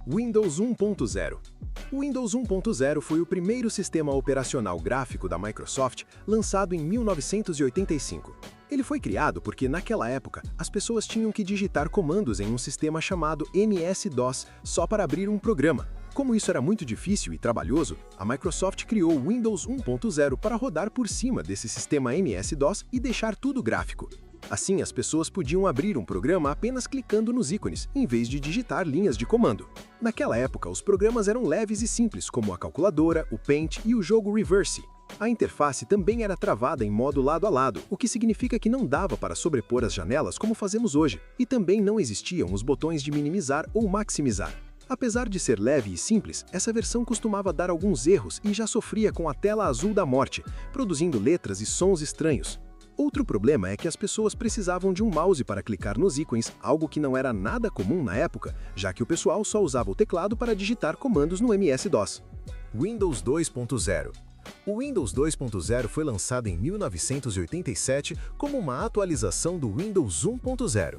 Windows 1.0. O Windows 1.0 foi o primeiro sistema operacional gráfico da Microsoft lançado em 1985. Ele foi criado porque, naquela época, as pessoas tinham que digitar comandos em um sistema chamado MS-DOS só para abrir um programa. Como isso era muito difícil e trabalhoso, a Microsoft criou o Windows 1.0 para rodar por cima desse sistema MS-DOS e deixar tudo gráfico. Assim, as pessoas podiam abrir um programa apenas clicando nos ícones, em vez de digitar linhas de comando. Naquela época, os programas eram leves e simples, como a calculadora, o Paint e o jogo Reverse. A interface também era travada em modo lado a lado, o que significa que não dava para sobrepor as janelas como fazemos hoje, e também não existiam os botões de minimizar ou maximizar. Apesar de ser leve e simples, essa versão costumava dar alguns erros e já sofria com a tela azul da morte, produzindo letras e sons estranhos. Outro problema é que as pessoas precisavam de um mouse para clicar nos ícones, algo que não era nada comum na época, já que o pessoal só usava o teclado para digitar comandos no MS-DOS. Windows 2.0. O Windows 2.0 foi lançado em 1987 como uma atualização do Windows 1.0.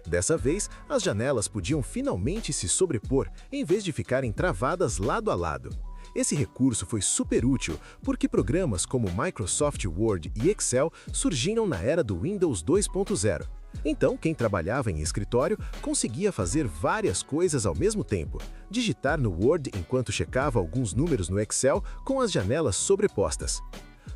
Dessa vez, as janelas podiam finalmente se sobrepor, em vez de ficarem travadas lado a lado. Esse recurso foi super útil porque programas como Microsoft Word e Excel surgiram na era do Windows 2.0. Então, quem trabalhava em escritório conseguia fazer várias coisas ao mesmo tempo. Digitar no Word enquanto checava alguns números no Excel com as janelas sobrepostas.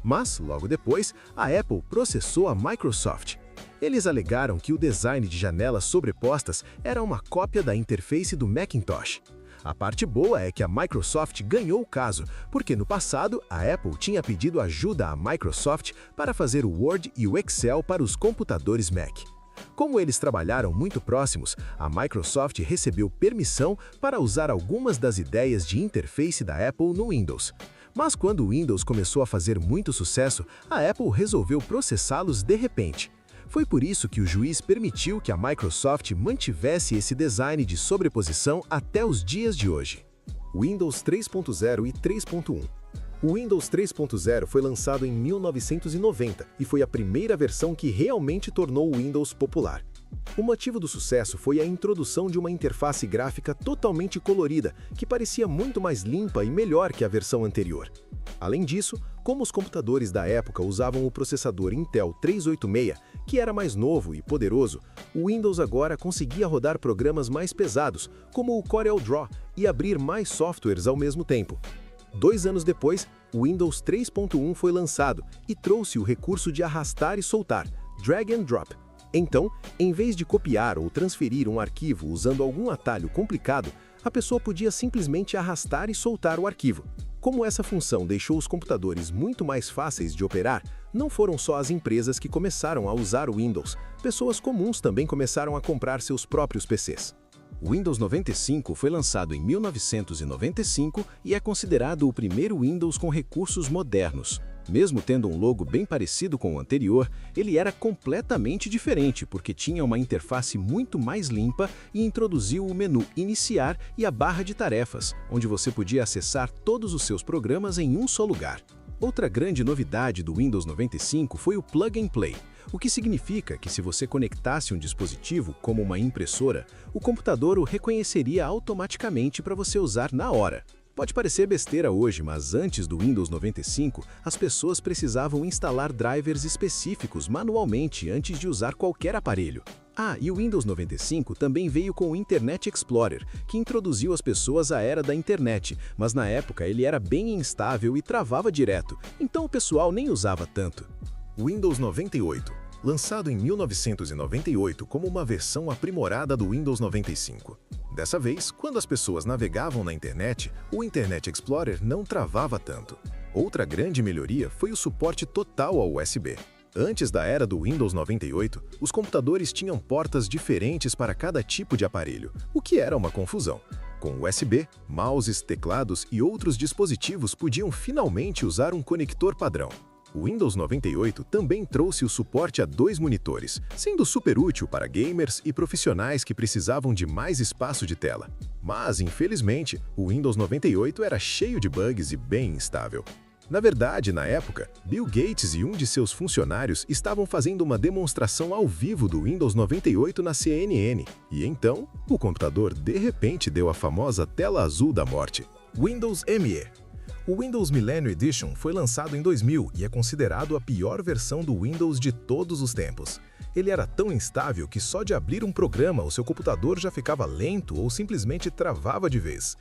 Mas, logo depois, a Apple processou a Microsoft. Eles alegaram que o design de janelas sobrepostas era uma cópia da interface do Macintosh. A parte boa é que a Microsoft ganhou o caso, porque no passado a Apple tinha pedido ajuda à Microsoft para fazer o Word e o Excel para os computadores Mac. Como eles trabalharam muito próximos, a Microsoft recebeu permissão para usar algumas das ideias de interface da Apple no Windows. Mas quando o Windows começou a fazer muito sucesso, a Apple resolveu processá-los de repente. Foi por isso que o juiz permitiu que a Microsoft mantivesse esse design de sobreposição até os dias de hoje. Windows 3.0 e 3.1. O Windows 3.0 foi lançado em 1990 e foi a primeira versão que realmente tornou o Windows popular. O motivo do sucesso foi a introdução de uma interface gráfica totalmente colorida, que parecia muito mais limpa e melhor que a versão anterior. Além disso, como os computadores da época usavam o processador Intel 386, que era mais novo e poderoso, o Windows agora conseguia rodar programas mais pesados, como o CorelDRAW, e abrir mais softwares ao mesmo tempo. 2 anos depois, o Windows 3.1 foi lançado e trouxe o recurso de arrastar e soltar, drag and drop. Então, em vez de copiar ou transferir um arquivo usando algum atalho complicado, a pessoa podia simplesmente arrastar e soltar o arquivo. Como essa função deixou os computadores muito mais fáceis de operar, não foram só as empresas que começaram a usar o Windows, pessoas comuns também começaram a comprar seus próprios PCs. O Windows 95 foi lançado em 1995 e é considerado o primeiro Windows com recursos modernos. Mesmo tendo um logo bem parecido com o anterior, ele era completamente diferente porque tinha uma interface muito mais limpa e introduziu o menu Iniciar e a barra de tarefas, onde você podia acessar todos os seus programas em um só lugar. Outra grande novidade do Windows 95 foi o Plug and Play, o que significa que se você conectasse um dispositivo, como uma impressora, o computador o reconheceria automaticamente para você usar na hora. Pode parecer besteira hoje, mas antes do Windows 95, as pessoas precisavam instalar drivers específicos manualmente antes de usar qualquer aparelho. Ah, e o Windows 95 também veio com o Internet Explorer, que introduziu as pessoas à era da internet, mas na época ele era bem instável e travava direto, então o pessoal nem usava tanto. Windows 98. Lançado em 1998 como uma versão aprimorada do Windows 95. Dessa vez, quando as pessoas navegavam na internet, o Internet Explorer não travava tanto. Outra grande melhoria foi o suporte total ao USB. Antes da era do Windows 98, os computadores tinham portas diferentes para cada tipo de aparelho, o que era uma confusão. Com USB, mouses, teclados e outros dispositivos podiam finalmente usar um conector padrão. O Windows 98 também trouxe o suporte a 2 monitores, sendo super útil para gamers e profissionais que precisavam de mais espaço de tela. Mas, infelizmente, o Windows 98 era cheio de bugs e bem instável. Na verdade, na época, Bill Gates e um de seus funcionários estavam fazendo uma demonstração ao vivo do Windows 98 na CNN, e então, o computador de repente deu a famosa tela azul da morte. Windows ME. O Windows Millennium Edition foi lançado em 2000 e é considerado a pior versão do Windows de todos os tempos. Ele era tão instável que só de abrir um programa o seu computador já ficava lento ou simplesmente travava de vez.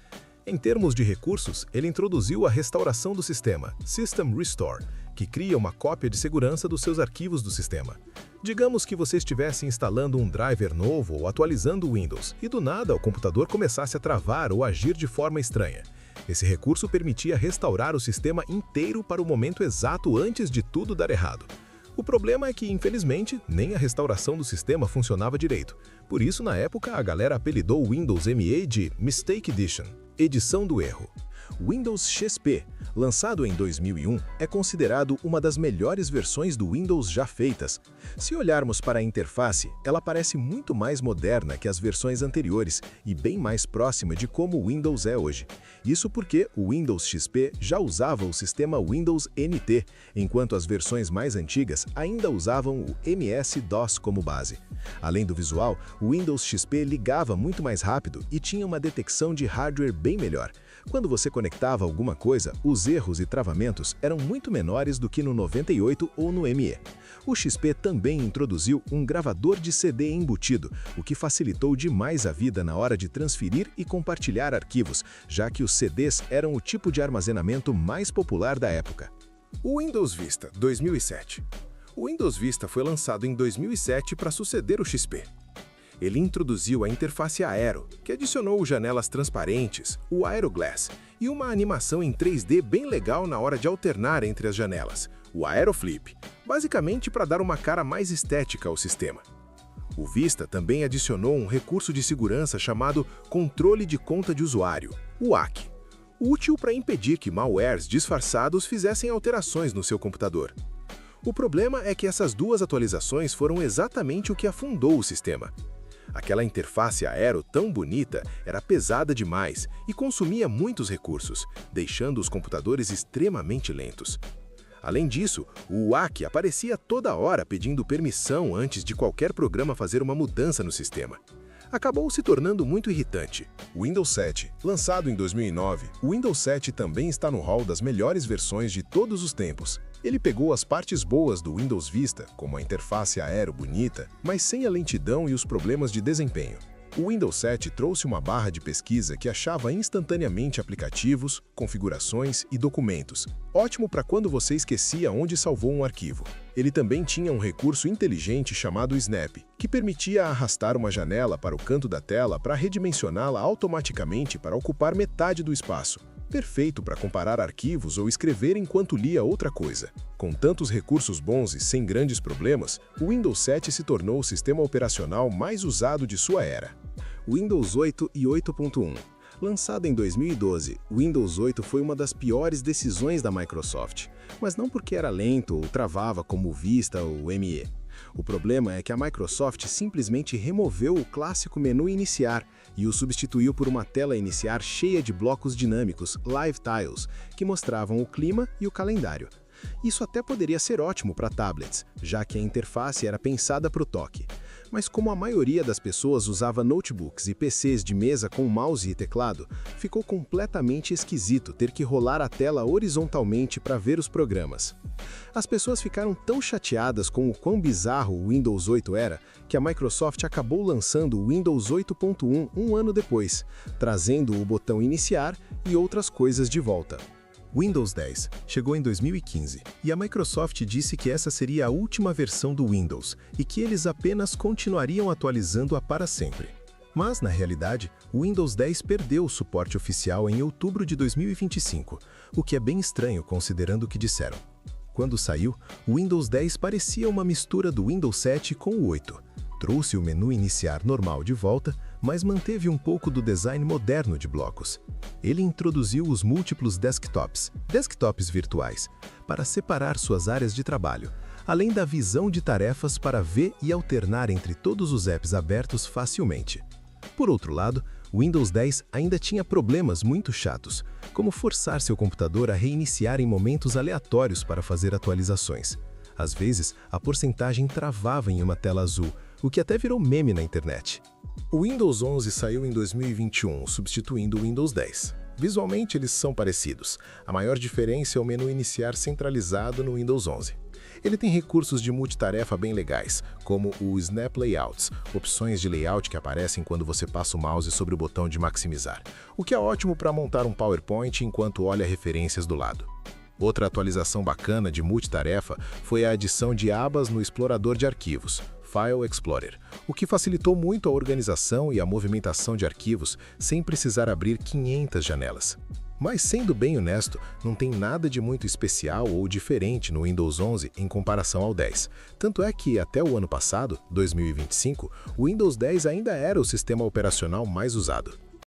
Em termos de recursos, ele introduziu a restauração do sistema, System Restore, que cria uma cópia de segurança dos seus arquivos do sistema. Digamos que você estivesse instalando um driver novo ou atualizando o Windows, e do nada o computador começasse a travar ou agir de forma estranha. Esse recurso permitia restaurar o sistema inteiro para o momento exato antes de tudo dar errado. O problema é que, infelizmente, nem a restauração do sistema funcionava direito. Por isso, na época, a galera apelidou o Windows ME de Mistake Edition, edição do erro. Windows XP, lançado em 2001, é considerado uma das melhores versões do Windows já feitas. Se olharmos para a interface, ela parece muito mais moderna que as versões anteriores e bem mais próxima de como o Windows é hoje. Isso porque o Windows XP já usava o sistema Windows NT, enquanto as versões mais antigas ainda usavam o MS-DOS como base. Além do visual, o Windows XP ligava muito mais rápido e tinha uma detecção de hardware bem melhor. Quando você conectava alguma coisa, os erros e travamentos eram muito menores do que no 98 ou no ME. O XP também introduziu um gravador de CD embutido, o que facilitou demais a vida na hora de transferir e compartilhar arquivos, já que os CDs eram o tipo de armazenamento mais popular da época. O Windows Vista 2007. O Windows Vista foi lançado em 2007 para suceder o XP. Ele introduziu a interface Aero, que adicionou janelas transparentes, o Aeroglass, e uma animação em 3D bem legal na hora de alternar entre as janelas, o Aeroflip, basicamente para dar uma cara mais estética ao sistema. O Vista também adicionou um recurso de segurança chamado Controle de Conta de Usuário, o AC, útil para impedir que malwares disfarçados fizessem alterações no seu computador. O problema é que essas duas atualizações foram exatamente o que afundou o sistema. Aquela interface Aero tão bonita era pesada demais e consumia muitos recursos, deixando os computadores extremamente lentos. Além disso, o UAC aparecia toda hora pedindo permissão antes de qualquer programa fazer uma mudança no sistema. Acabou se tornando muito irritante. O Windows 7, lançado em 2009, o Windows 7 também está no hall das melhores versões de todos os tempos. Ele pegou as partes boas do Windows Vista, como a interface Aero bonita, mas sem a lentidão e os problemas de desempenho. O Windows 7 trouxe uma barra de pesquisa que achava instantaneamente aplicativos, configurações e documentos, ótimo para quando você esquecia onde salvou um arquivo. Ele também tinha um recurso inteligente chamado Snap, que permitia arrastar uma janela para o canto da tela para redimensioná-la automaticamente para ocupar metade do espaço. Perfeito para comparar arquivos ou escrever enquanto lia outra coisa. Com tantos recursos bons e sem grandes problemas, o Windows 7 se tornou o sistema operacional mais usado de sua era. Windows 8 e 8.1. Lançado em 2012, o Windows 8 foi uma das piores decisões da Microsoft, mas não porque era lento ou travava como o Vista ou o ME. O problema é que a Microsoft simplesmente removeu o clássico menu iniciar e o substituiu por uma tela iniciar cheia de blocos dinâmicos, Live Tiles, que mostravam o clima e o calendário. Isso até poderia ser ótimo para tablets, já que a interface era pensada para o toque. Mas como a maioria das pessoas usava notebooks e PCs de mesa com mouse e teclado, ficou completamente esquisito ter que rolar a tela horizontalmente para ver os programas. As pessoas ficaram tão chateadas com o quão bizarro o Windows 8 era, que a Microsoft acabou lançando o Windows 8.1 um ano depois, trazendo o botão iniciar e outras coisas de volta. Windows 10 chegou em 2015 e a Microsoft disse que essa seria a última versão do Windows e que eles apenas continuariam atualizando-a para sempre. Mas, na realidade, o Windows 10 perdeu o suporte oficial em outubro de 2025, o que é bem estranho considerando o que disseram. Quando saiu, o Windows 10 parecia uma mistura do Windows 7 com o 8. Trouxe o menu iniciar normal de volta, mas manteve um pouco do design moderno de blocos. Ele introduziu os múltiplos desktops virtuais, para separar suas áreas de trabalho, além da visão de tarefas para ver e alternar entre todos os apps abertos facilmente. Por outro lado, O Windows 10 ainda tinha problemas muito chatos, como forçar seu computador a reiniciar em momentos aleatórios para fazer atualizações. Às vezes, a porcentagem travava em uma tela azul, o que até virou meme na internet. O Windows 11 saiu em 2021, substituindo o Windows 10. Visualmente, eles são parecidos. A maior diferença é o menu iniciar centralizado no Windows 11. Ele tem recursos de multitarefa bem legais, como o Snap Layouts, opções de layout que aparecem quando você passa o mouse sobre o botão de maximizar, o que é ótimo para montar um PowerPoint enquanto olha referências do lado. Outra atualização bacana de multitarefa foi a adição de abas no explorador de arquivos, File Explorer, o que facilitou muito a organização e a movimentação de arquivos sem precisar abrir 500 janelas. Mas, sendo bem honesto, não tem nada de muito especial ou diferente no Windows 11 em comparação ao 10. Tanto é que, até o ano passado, 2025, o Windows 10 ainda era o sistema operacional mais usado.